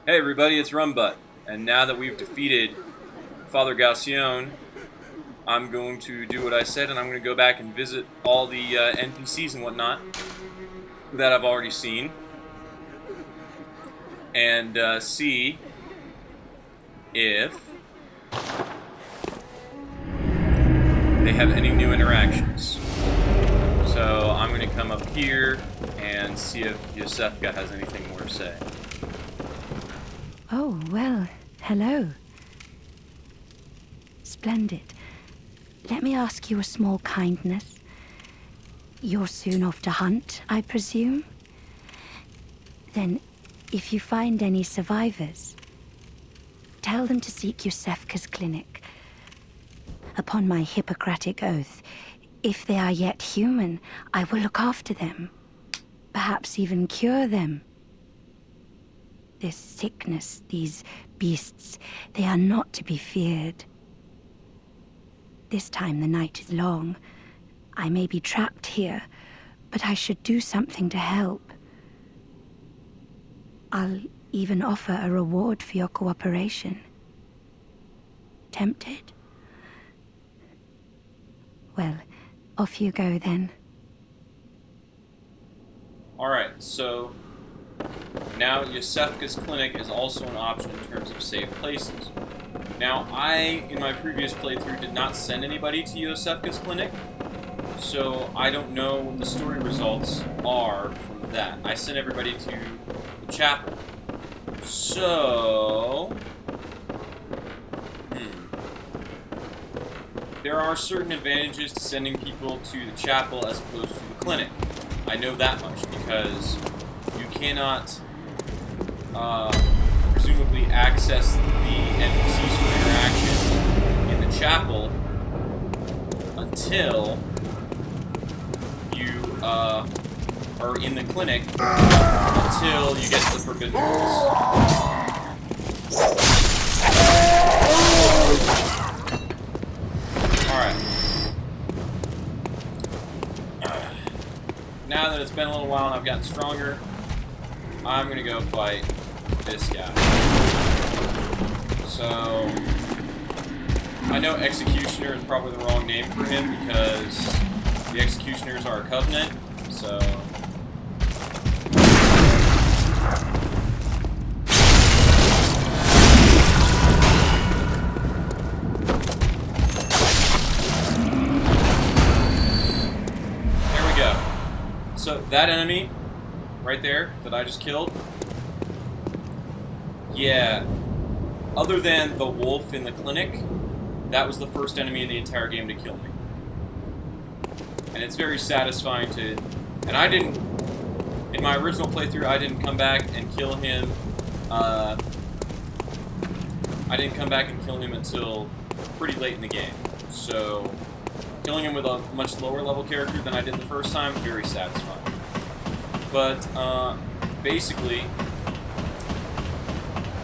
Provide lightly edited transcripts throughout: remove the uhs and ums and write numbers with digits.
Hey everybody, it's Rumbutt, and now that we've defeated Father Gascoigne, I'm going to do what I said, and I'm going to go back and visit all the NPCs and whatnot that I've already seen, and see if they have any new interactions. So I'm going to come up here and see if Iosefka has anything more to say. Oh, well, hello. Splendid. Let me ask you a small kindness. You're soon off to hunt, I presume? Then, if you find any survivors, tell them to seek Iosefka's clinic. Upon my Hippocratic oath, if they are yet human, I will look after them. Perhaps even cure them. This sickness, these beasts, they are not to be feared. This time the night is long. I may be trapped here, but I should do something to help. I'll even offer a reward for your cooperation. Tempted? Well, off you go then. Alright, so now Iosefka's clinic is also an option in terms of safe places. Now, I, in my previous playthrough, did not send anybody to Iosefka's clinic, so I don't know what the story results are from that. I sent everybody to the chapel. So there are certain advantages to sending people to the chapel as opposed to the clinic. I know that much because you cannot presumably access the NPCs for interaction in the chapel until you are in the clinic until you get to the Forbidden Halls. Alright. Now that it's been a little while and I've gotten stronger, I'm gonna go fight this guy. So, I know Executioner is probably the wrong name for him because the Executioners are a covenant, so... There we go. So, that enemy, right there, that I just killed, yeah, other than the wolf in the clinic, that was the first enemy in the entire game to kill me. And it's very satisfying to... And I didn't... In my original playthrough, I didn't come back and kill him... I didn't come back and kill him until pretty late in the game. So, killing him with a much lower level character than I did the first time, very satisfying. But, basically...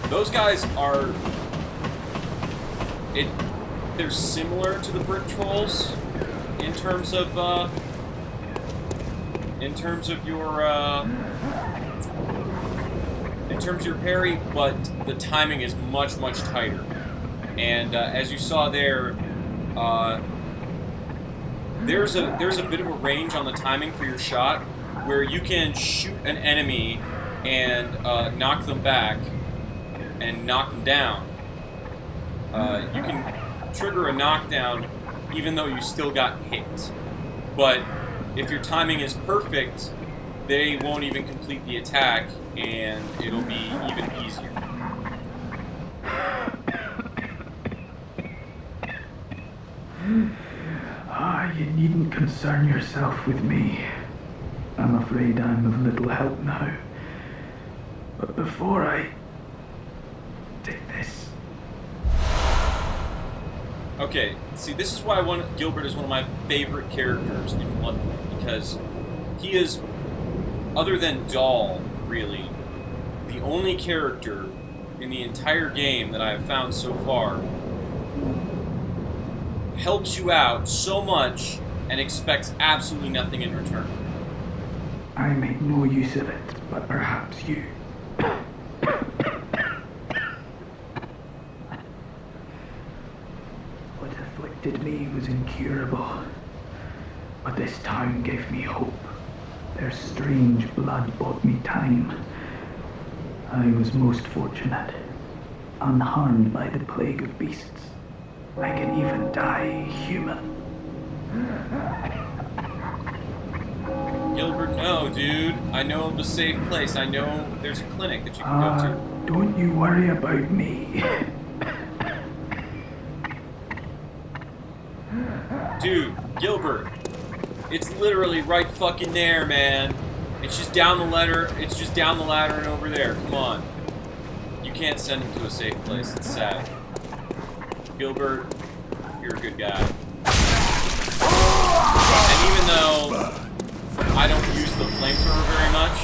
Those guys are... They're similar to the brick trolls in terms of your parry, but the timing is much tighter. And as you saw there, there's a bit of a range on the timing for your shot where you can shoot an enemy and knock them back and knock them down. You can trigger a knockdown even though you still got hit. But if your timing is perfect, they won't even complete the attack and it'll be even easier. You needn't concern yourself with me. I'm afraid I'm of little help now. But before I did this... Okay, see, this is why Gilbert is one of my favorite characters in Bloodborne, because he is, other than Dahl, really, the only character in the entire game that I have found so far who helps you out so much and expects absolutely nothing in return. I make no use of it, but perhaps you. afflicted me was incurable. But this town gave me hope. Their strange blood bought me time. I was most fortunate, unharmed by the plague of beasts. I can even die human. Gilbert, no, dude. I know of a safe place. I know there's a clinic that you can go to. Don't you worry about me. Dude, Gilbert. It's literally right fucking there, man. It's just down the ladder. It's just down the ladder and over there. Come on. You can't send him to a safe place. It's sad. Gilbert, you're a good guy. And even though I don't use the flamethrower very much,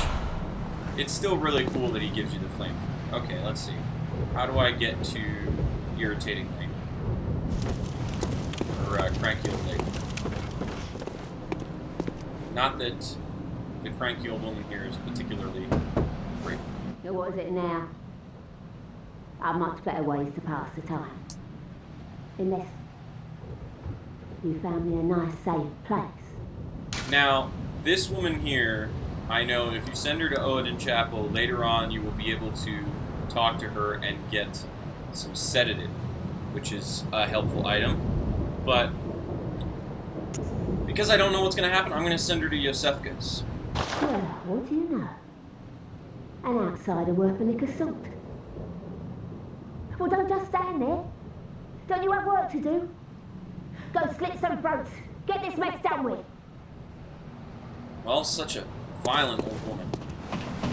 it's still really cool that he gives you the flamethrower. Okay, let's see. How do I get to irritating thing? Or cranky old lady? Not that the cranky old woman here is particularly great. So what is it now? Are much better ways to pass the time. Unless you found me a nice, safe place. Now, this woman here, I know if you send her to Oedon Chapel, later on you will be able to talk to her and get some sedative, which is a helpful item. But because I don't know what's going to happen, I'm going to send her to Iosefka's. Well, what do you know? An outsider worth a lick of salt. Well, don't just stand there. Don't you have work to do? Go slit some throats. Get this mess done with. Well, such a violent old woman.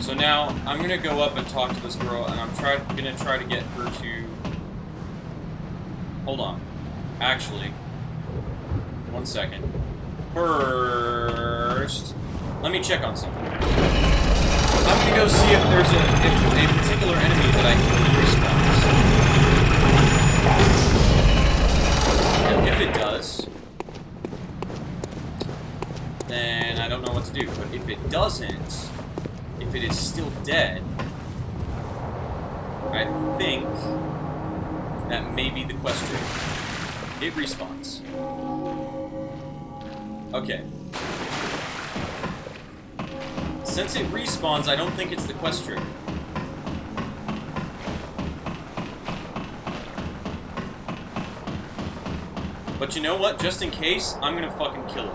So now, I'm going to go up and talk to this girl, and I'm going to try to get her to... Hold on. Actually, one second. First, let me check on something. I'm going to go see if there's a particular enemy that I can respawns. And if it does, then I don't know what to do. But if it doesn't, if it is still dead, I think that may be the question. It respawns. Okay. Since it respawns, I don't think it's the quest trigger. But you know what? Just in case, I'm gonna fucking kill it.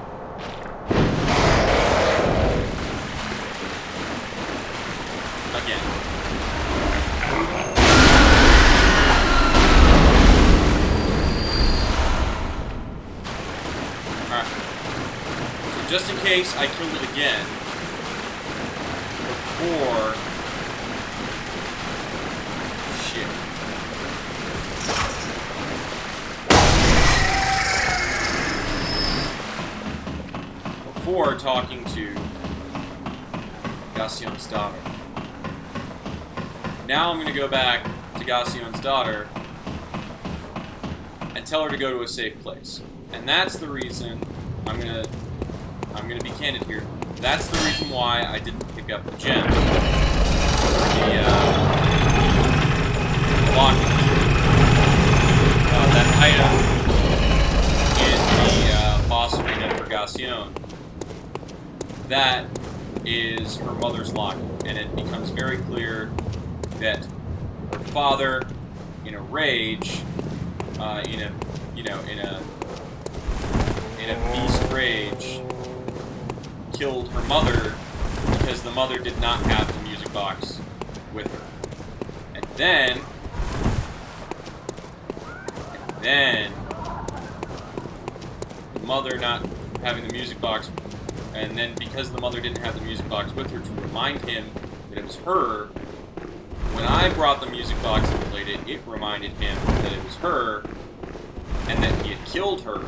Again. Alright. So just in case I killed it again before... Shit. Before talking to Gascoigne's daughter. Now I'm going to go back to Gascoigne's daughter and tell her to go to a safe place. And that's the reason I'm gonna be candid here. That's the reason why I didn't pick up the gem. The locket. That item in the boss arena for Gascoigne. That is her mother's locket, and it becomes very clear that her father, in a rage, in a beast rage, killed her mother because the mother did not have the music box with her. And then the mother not having the music box, and then because the mother didn't have the music box with her to remind him that it was her, when I brought the music box and played it, it reminded him that it was her, and that he had killed her.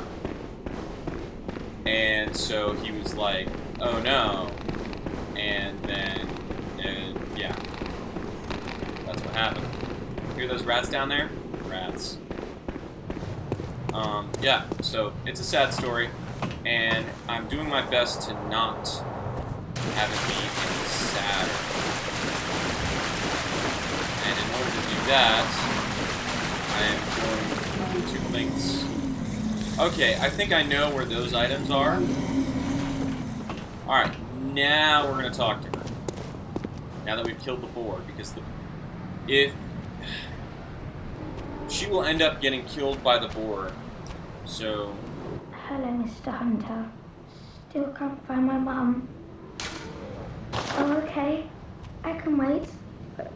And so he was like, oh no. And then, yeah. That's what happened. Hear those rats down there? Rats. Yeah, so it's a sad story. And I'm doing my best to not have it be any sadder. And in order to do that, I am going to lengths Okay, I think I know where those items are. Alright, now we're going to talk to her. Now that we've killed the boar, because if she will end up getting killed by the boar, so... Hello, Mr. Hunter. Still can't find my mum. Oh, okay. I can wait. But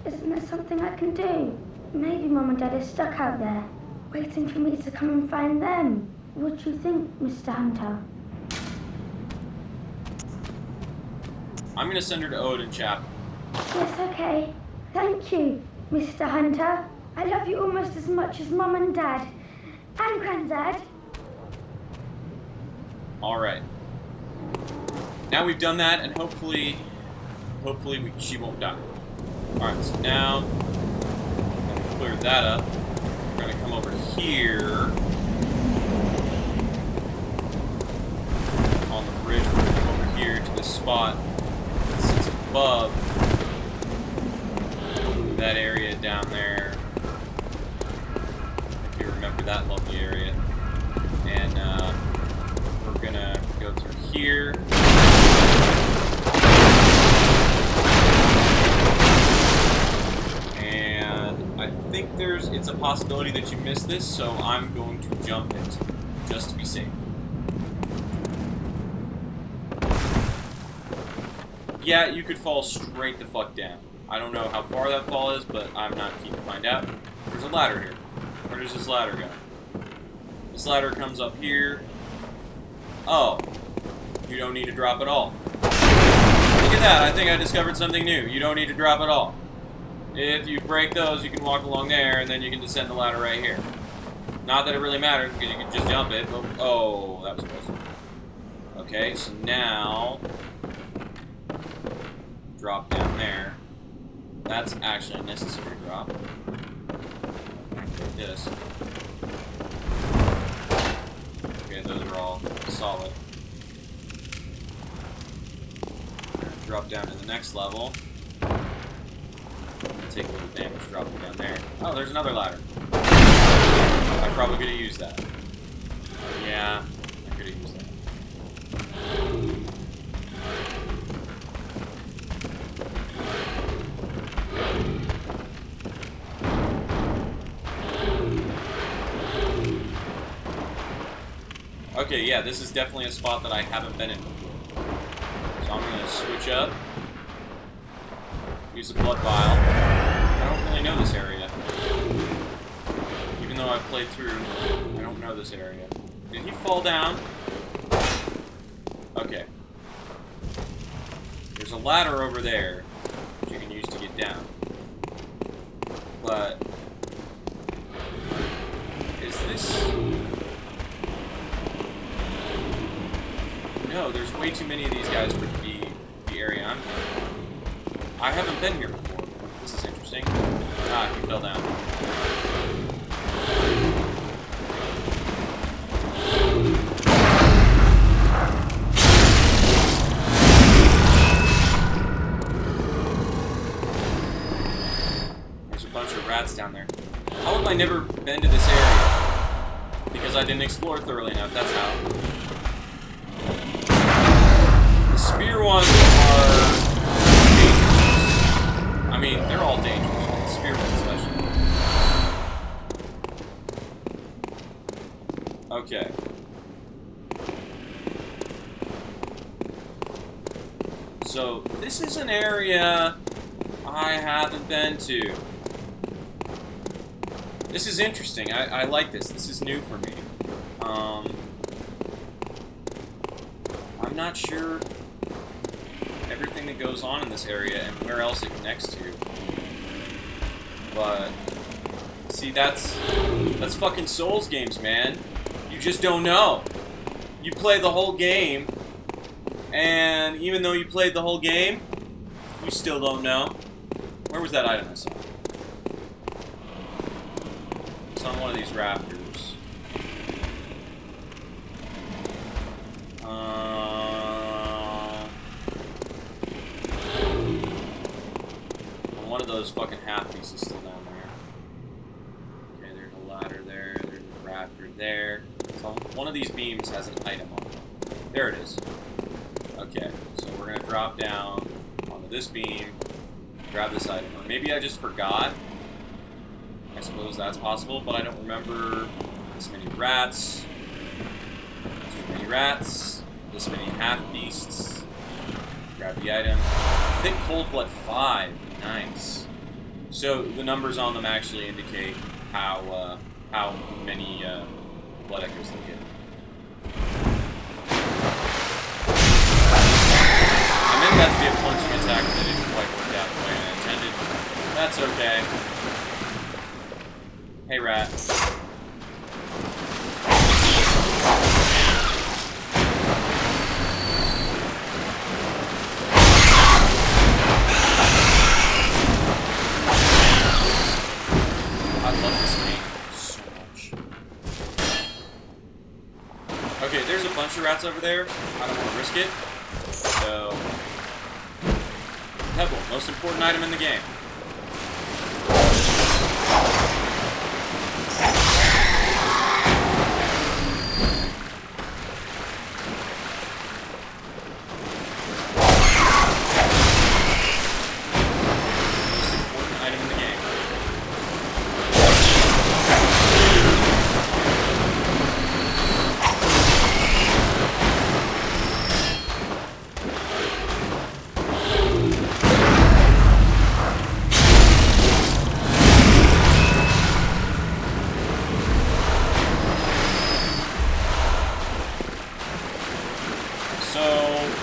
isn't there something I can do? Maybe Mum and Dad are stuck out there, waiting for me to come and find them. What do you think, Mr. Hunter? I'm going to send her to Oedon Chapel. Yes, okay. Thank you, Mr. Hunter. I love you almost as much as Mum and Dad. And Granddad. Alright. Now we've done that, and hopefully she won't die. Alright, so now, clear that up. We're going to come over here. On the bridge, we're going to come over here to this spot that sits above that area down there. If you remember that lovely area. And we're going to go through here. I think it's a possibility that you missed this, so I'm going to jump it, just to be safe. Yeah, you could fall straight the fuck down. I don't know how far that fall is, but I'm not keen to find out. There's a ladder here. Where does this ladder go? This ladder comes up here. Oh. You don't need to drop at all. Look at that, I think I discovered something new. You don't need to drop at all. If you break those, you can walk along there, and then you can descend the ladder right here. Not that it really matters, because you can just jump it, but... Oh, that was close. Okay, so now... Drop down there. That's actually a necessary drop. Like this. Okay, those are all solid. Drop down to the next level. Take a little damage dropping down there. Oh, there's another ladder. I probably could have used that. Yeah, I could have used that. Okay, yeah, this is definitely a spot that I haven't been in before. So I'm going to switch up. Use a blood vial. I don't really know this area. Even though I've played through, I don't know this area. Did he fall down? Okay. There's a ladder over there that you can use to get down. But... is this... No, there's way too many of these guys for it to be the area I'm in. I haven't been here before. This is interesting. Ah, he fell down. There's a bunch of rats down there. How have I never been to this area? Because I didn't explore thoroughly enough, that's how. The spear ones are... I mean, they're all dangerous, but the spear ones especially. Okay. So, this is an area I haven't been to. This is interesting. I like this. This is new for me. I'm not sure everything that goes on in this area and where else it connects to. But see, that's fucking Souls games, man. You just don't know. You play the whole game, and even though you played the whole game, you still don't know. Where was that item I saw? It's on one of these rafters. One of those fucking half pieces still down there. Okay, there's a ladder there, there's a rafter there. So one of these beams has an item on it. There it is. Okay, so we're going to drop down onto this beam, grab this item. Or maybe I just forgot. I suppose that's possible, but I don't remember this many rats. Too many rats. This many half-beasts. Grab the item. Thick cold blood 5. Nice. So the numbers on them actually indicate how many blood echoes they get. I meant that to be a punching attack, but it didn't quite work out the way I intended. That's okay. Hey, rat. I love this game so much. Okay, there's a bunch of rats over there. I don't want to risk it. So, Pebble, most important item in the game.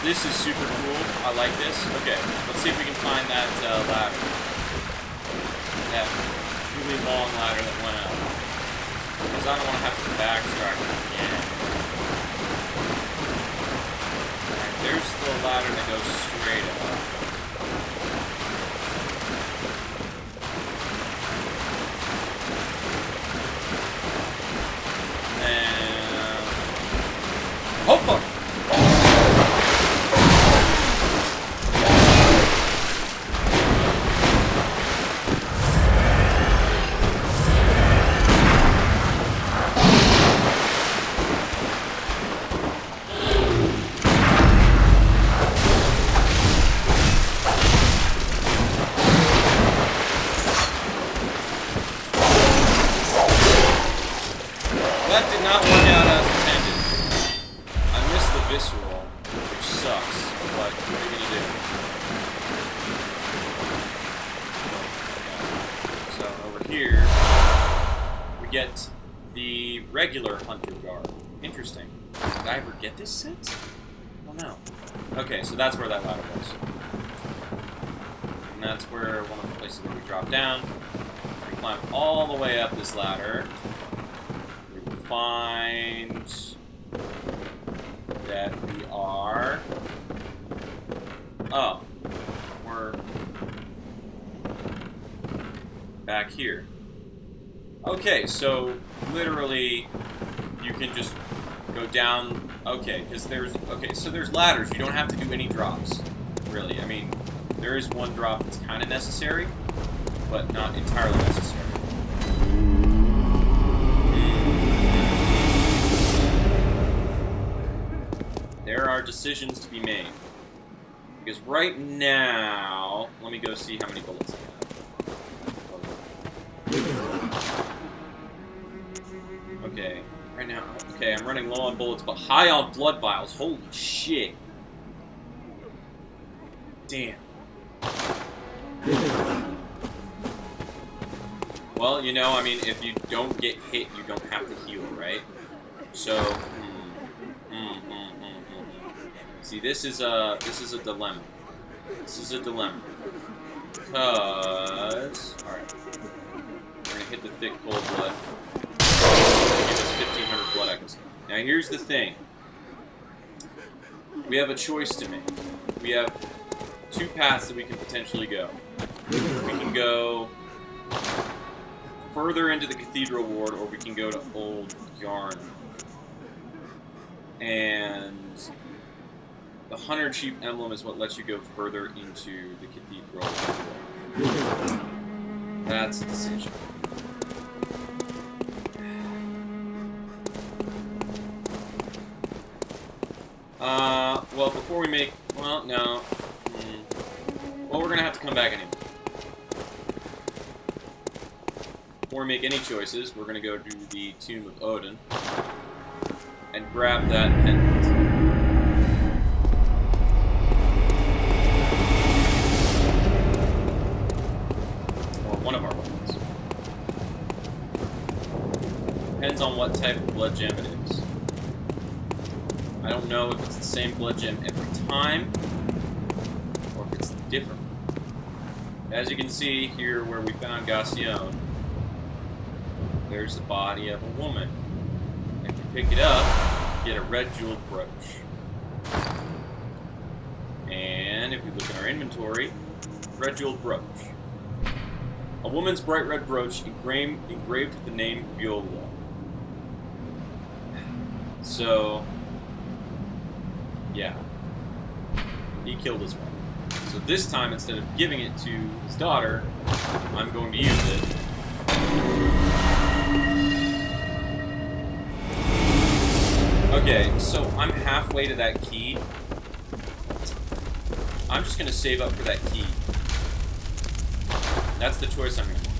This is super cool. I like this. Okay, let's see if we can find that ladder. That really long ladder that went up. Because I don't want to have to backtrack again. Alright, there's the ladder that goes straight up. And... oh, fuck! That did not work out as intended. I missed the visceral, which sucks, but what are you gonna do? So over here, we get the regular Hunter Guard. Interesting. Did I ever get this set? I don't know. Okay, so that's where that ladder was. And that's where one of the places where we drop down. We climb all the way up this ladder. Find that we are... oh, we're back here. Okay, so literally you can just go down. Okay, because there's... okay, so there's ladders. You don't have to do any drops, really. I mean, there is one drop that's kind of necessary, but not entirely necessary. There are decisions to be made. Because right now... let me go see how many bullets I have. Okay, right now... okay, I'm running low on bullets, but high on blood vials. Holy shit. Damn. Well, you know, I mean, if you don't get hit, you don't have to heal, right? So... see, this is a dilemma. This is a dilemma. Because... alright. We're gonna hit the thick cold blood. Give us 1,500 blood echoes. Now here's the thing. We have a choice to make. We have two paths that we can potentially go. We can go further into the Cathedral Ward, or we can go to Oedon Chapel. And... the Hunter Chief emblem is what lets you go further into the Cathedral Ward. That's a decision. Well, before we make... Well, no. Well, we're going to have to come back anyway. Before we make any choices, we're going to go to the Tomb of Oedon and grab that pendant. Or one of our weapons. Depends on what type of blood gem it is. I don't know if it's the same blood gem every time, or if it's different. As you can see here where we found Gascoigne, there's the body of a woman. If you pick it up, you get a red jeweled brooch. And if we look at our inventory, red jeweled brooch. A woman's bright red brooch engraved with the name Violin. So, yeah. He killed his wife. So this time, instead of giving it to his daughter, I'm going to use it. Okay, so I'm halfway to that key. I'm just going to save up for that key. That's the choice I'm going to make.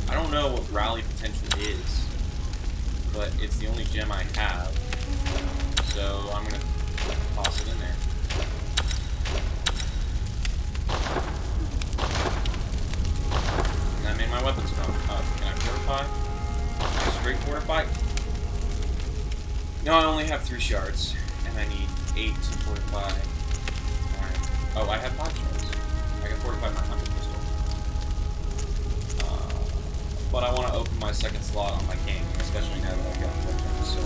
I don't know what rally potential is, but it's the only gem I have. So I'm going to toss it in there. And that made my weapon strong. Can I fortify? Straight fortify? No, I only have 3 shards, and I need 8 to fortify. Alright. Oh, I have 5 shards. I can fortify my hunting pistol. But I want to open my second slot on my cane, especially now that I've got weapons. So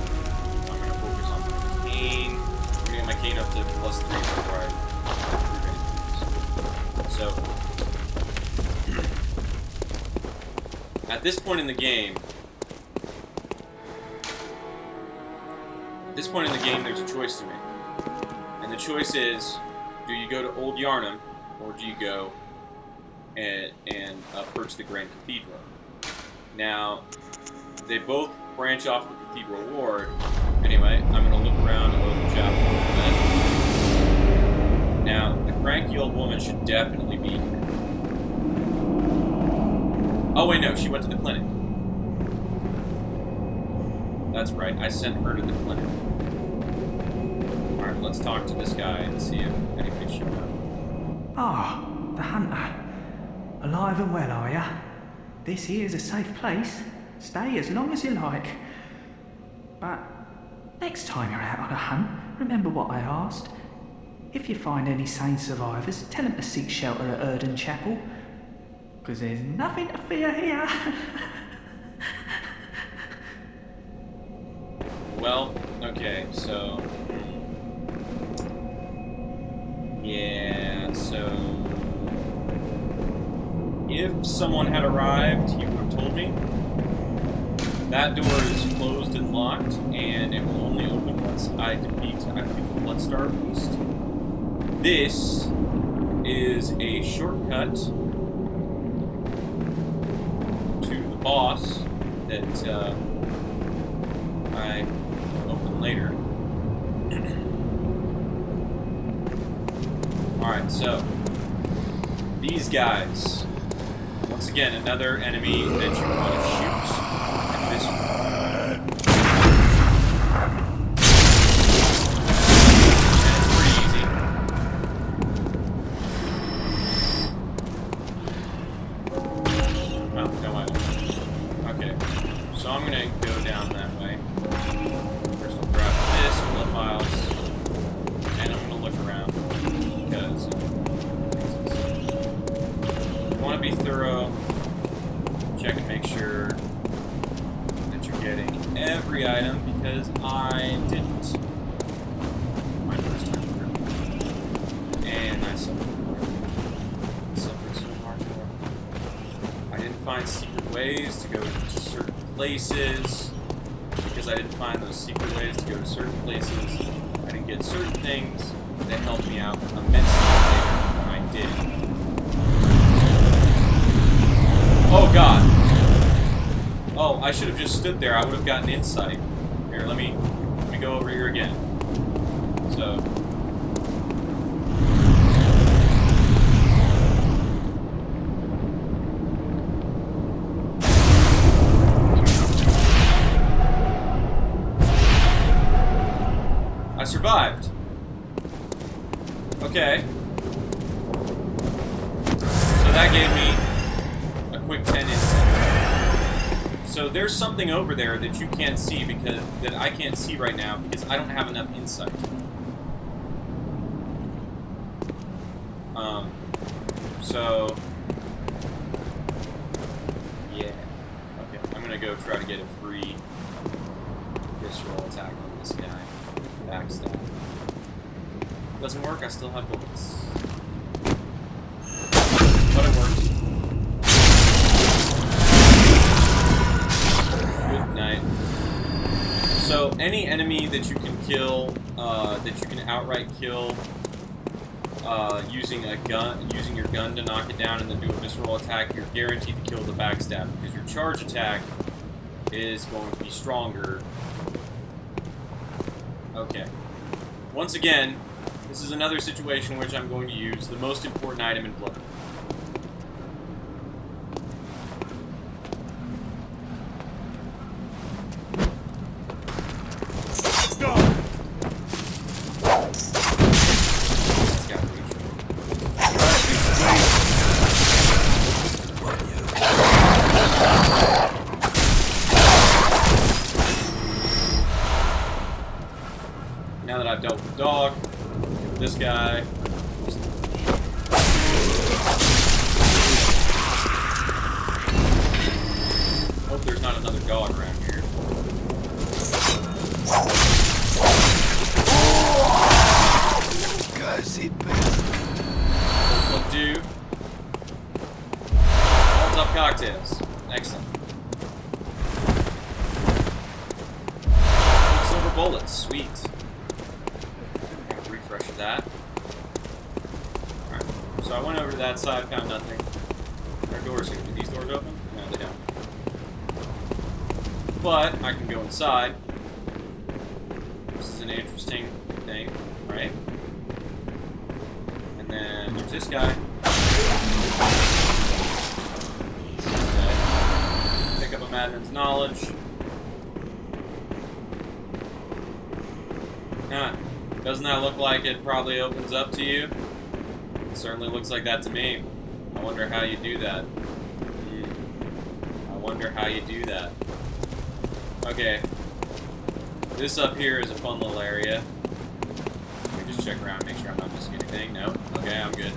I'm going to focus on my cane. I'm going to get my cane up to +3 before I do anything. So, at this point in the game, there's a choice to make. And the choice is, do you go to Old Yharnam, or do you go and approach the Grand Cathedral? Now, they both branch off the Cathedral Ward. Anyway, I'm going to look around Oedon Chapel a little bit. Now, the cranky old woman should definitely be here. Oh, wait, no, she went to the clinic. That's right, I sent her to the clinic. Alright, let's talk to this guy and see if anything showed up. Ah, the hunter. Alive and well, are ya? This here's a safe place. Stay as long as you like. But next time you're out on a hunt, remember what I asked. If you find any sane survivors, tell them to seek shelter at Oedon Chapel. Because there's nothing to fear here. Well, okay, so... Yeah, so... If someone had arrived, he would have told me. That door is closed and locked, and it will only open once I defeat, I believe, the Bloodstar Beast. This is a shortcut to the boss that I open later. Alright, so these guys. Once again, another enemy that you want to shoot. And this one. And it's pretty easy. Well, no, I don't. Okay. So I'm going to go down that way. First I'll grab this, blood vials, and I'm going to look around. Because you want to be thorough. Check and make sure that you're getting every item, because I didn't my first time through. And I suffered so hard for it. I didn't find secret ways to go to certain places, because I didn't find those secret ways to go to certain places. I didn't get certain things that helped me out immensely later when I did. Oh god. Oh, I should have just stood there. I would have gotten insight. Here, let me go over here again. So. I survived. Okay. So that gave me a quick 10 insight. So there's something over there that you can't see that I can't see right now because I don't have enough insight. So yeah. Okay, I'm gonna go try to get a free visceral attack on this guy. Backstab. Doesn't work, I still have bullets. But it worked. Good night. So, any enemy that you can kill, that you can outright kill, using your gun to knock it down and then do a visceral attack, you're guaranteed to kill the backstab, because your charge attack is going to be stronger. Okay. Once again, this is another situation in which I'm going to use the most important item in Bloodborne. Now that I've dealt with the dog, this guy. Hope there's not another dog around here. Will do. All up cocktails. Excellent. Silver bullets. Sweet. Refresh of that. Alright, so I went over to that side, found nothing. Our doors here. Do these doors open? No, they don't. But I can go inside. This is an interesting thing, right? And then there's this guy. Pick up a madman's knowledge. Doesn't that look like it probably opens up to you? It certainly looks like that to me. I wonder how you do that. I wonder how you do that. Okay. This up here is a fun little area. Let me just check around, make sure I'm not missing anything. No? Okay, I'm good.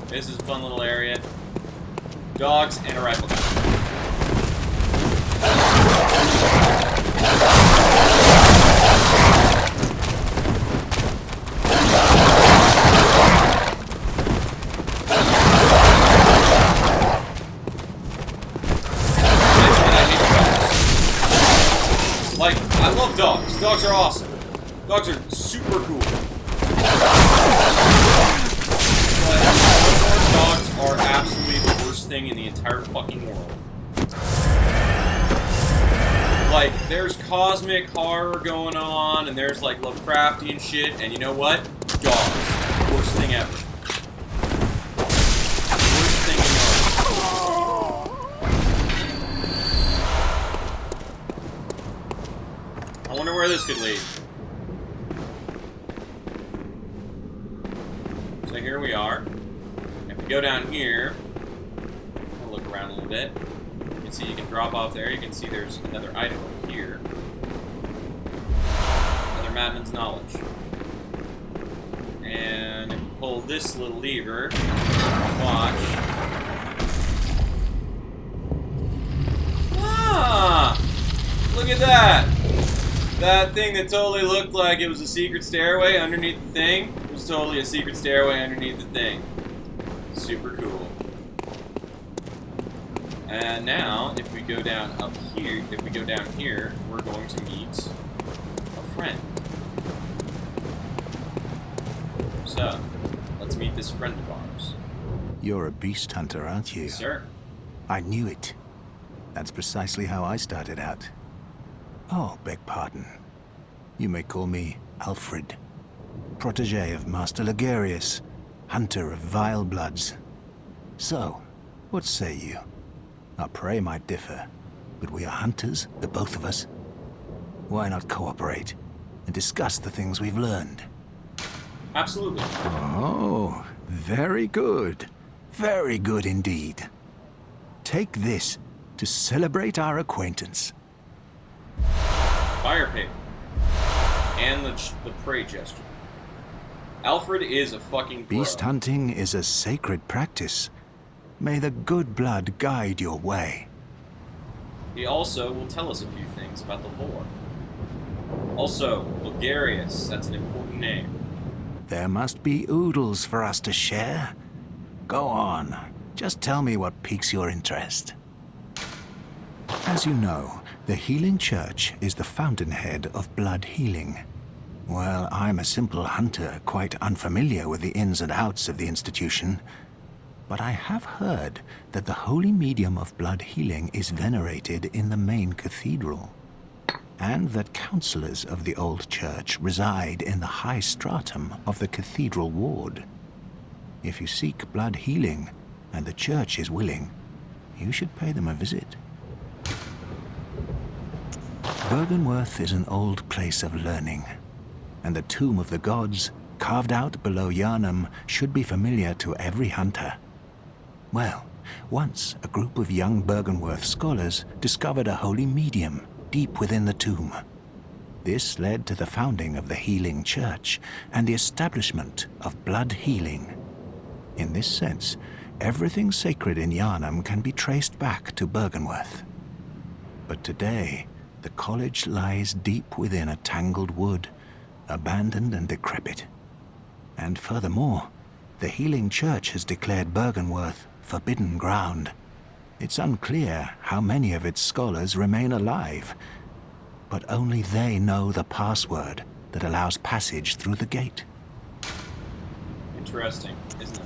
This is a fun little area. Dogs and a rifle gun. I love dogs. Dogs are awesome. Dogs are super cool. But dogs are absolutely the worst thing in the entire fucking world. Like, there's cosmic horror going on, and there's like Lovecraftian shit, and you know what? Dogs. Worst thing ever. Worst thing in the world. I wonder where this could lead. So here we are. If we go down here, I'll look around a little bit. You can see you can drop off there. You can see there's another item over here. Another Madman's Knowledge. And if we pull this little lever, watch. Ah! Look at that! That thing that totally looked like it was a secret stairway underneath the thing was totally a secret stairway underneath the thing. Super cool. And now, if we go down up here, we're going to meet a friend. So, let's meet this friend of ours. You're a beast hunter, aren't you? Yes, sir. I knew it. That's precisely how I started out. Oh, beg pardon. You may call me Alfred, protege of Master Ligurius, hunter of vile bloods. So, what say you? Our prey might differ, but we are hunters, the both of us. Why not cooperate and discuss the things we've learned? Absolutely. Oh, very good. Very good indeed. Take this to celebrate our acquaintance. Fire paper. And the prey gesture. Alfred is a fucking bro. Beast hunting is a sacred practice. May the good blood guide your way. He also will tell us a few things about the lore. Also, Ligurius, that's an important name. There must be oodles for us to share. Go on. Just tell me what piques your interest. As you know, the Healing Church is the fountainhead of blood healing. Well, I'm a simple hunter, quite unfamiliar with the ins and outs of the institution. But I have heard that the holy medium of blood healing is venerated in the main cathedral, and that counselors of the old church reside in the high stratum of the Cathedral Ward. If you seek blood healing, and the church is willing, you should pay them a visit. Byrgenwerth is an old place of learning, and the Tomb of the Gods, carved out below Yharnam, should be familiar to every hunter. Well, once a group of young Byrgenwerth scholars discovered a holy medium deep within the tomb. This led to the founding of the Healing Church and the establishment of blood healing. In this sense, everything sacred in Yharnam can be traced back to Byrgenwerth. But today, the college lies deep within a tangled wood, abandoned and decrepit. And furthermore, the Healing Church has declared Byrgenwerth forbidden ground. It's unclear how many of its scholars remain alive, but only they know the password that allows passage through the gate. Interesting, isn't it?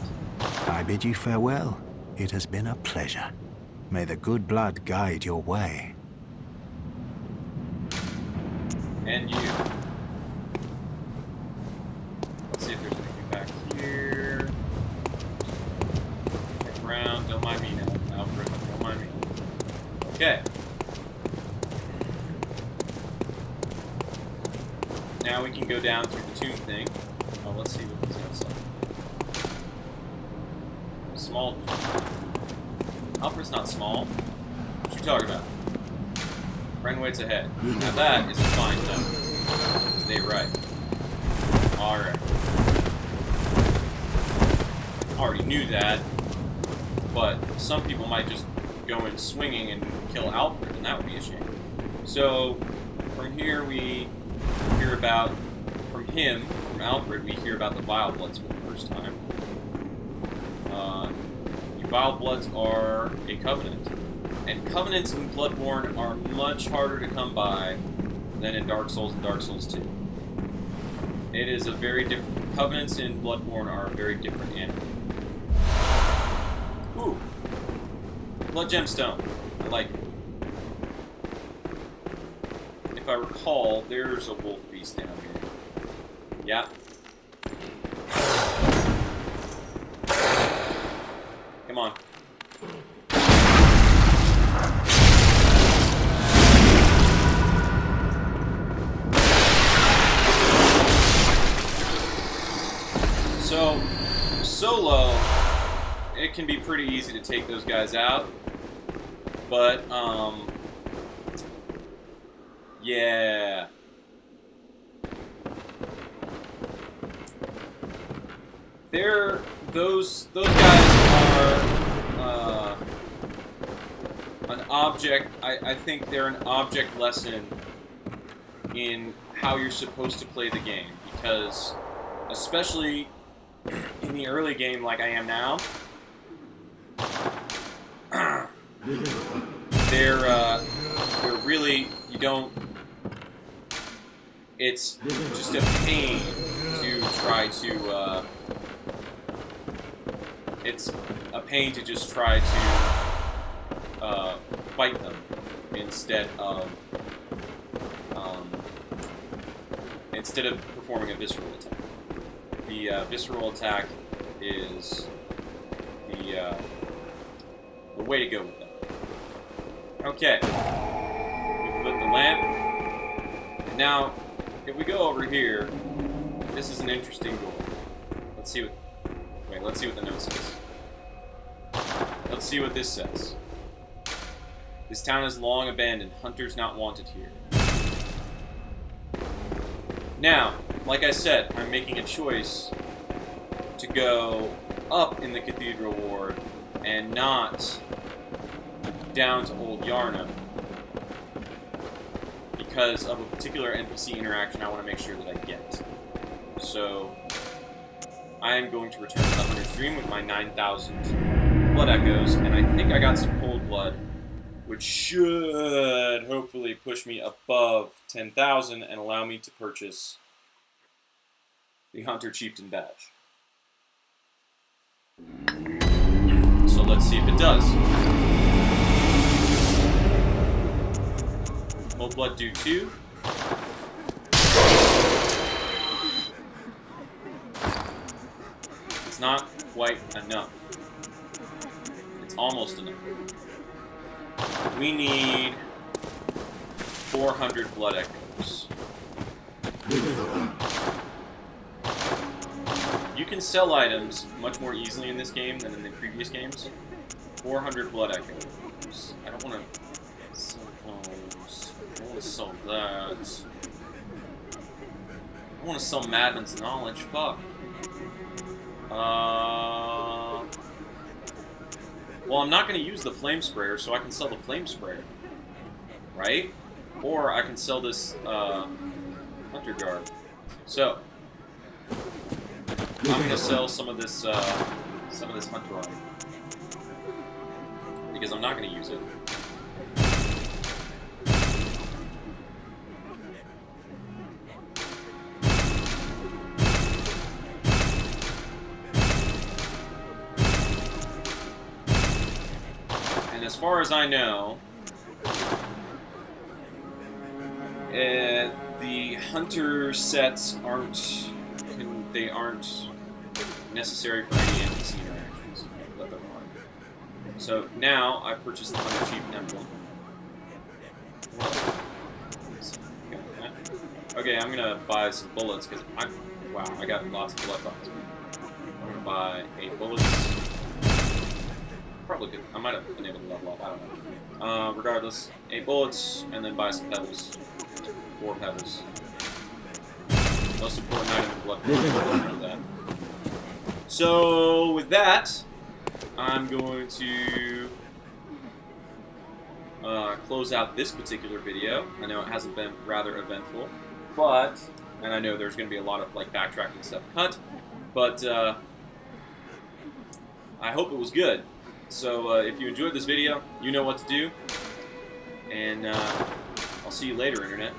I bid you farewell. It has been a pleasure. May the good blood guide your way. And you. Let's see if there's anything back here. Check around. Don't mind me now, Alfred. Don't mind me. Okay. Now we can go down through the tomb thing. Oh, let's see what this looks like. Small. Alfred's not small. What you talking about? Friend waits ahead. Now that is a fine note. Stay right. Alright. Already knew that, but some people might just go in swinging and kill Alfred, and that would be a shame. So, from here we hear about, from Alfred, we hear about the Vile Bloods for the first time. The Vile Bloods are a covenant. And covenants in Bloodborne are much harder to come by than in Dark Souls and Dark Souls 2. It is a very different... Covenants in Bloodborne are a very different animal. Ooh. Blood Gemstone. I like it. If I recall, there's a wolf beast down here. Yeah. Come on. So, solo, it can be pretty easy to take those guys out, but, yeah. Those guys are, an object, I think they're an object lesson in how you're supposed to play the game, because, especially in the early game like I am now, they're really, you don't, it's just a pain to try to, it's a pain to just try to fight them instead of instead of performing a visceral attack. The visceral attack is the way to go with that. Okay. We've lit the lamp. And now, if we go over here, this is an interesting door. Let's see what... Wait, let's see what the note says. Let's see what this says. This town is long abandoned. Hunters not wanted here. Now, like I said, I'm making a choice to go up in the Cathedral Ward and not down to Old Yharnam because of a particular NPC interaction I want to make sure that I get. So, I am going to return to the Hunter's Dream with my 9,000 blood echoes, and I think I got some cold blood, which should hopefully push me above 10,000 and allow me to purchase the Hunter Chieftain badge. So let's see if it does. Cold blood do 2. It's not quite enough. It's almost enough. We need 400 blood echoes. You can sell items much more easily in this game than in the previous games. 400 blood echoes. I don't want to sell those. I don't want to sell that. I want to sell Madman's Knowledge. Fuck. Well, I'm not going to use the Flamesprayer, so I can sell the Flamesprayer. Right? Or I can sell this Hunter Guard. So, I'm going to sell some of this Hunter Armor. Because I'm not going to use it. And as far as I know, the Hunter sets aren't necessary for any NPC interactions. But there are. So now I've purchased the Hunter Chieftain Emblem. Okay, I'm gonna buy some bullets because wow, I got lots of blood bombs. I'm gonna buy 8 bullets. Probably could. I might have been able to level up. I don't know. Regardless, 8 bullets and then buy some pebbles. 4 pebbles. Most important item in Bloodborne. That. So with that, I'm going to close out this particular video. I know it hasn't been rather eventful, and I know there's going to be a lot of like backtracking stuff cut, but I hope it was good. So if you enjoyed this video, you know what to do, and I'll see you later, Internet.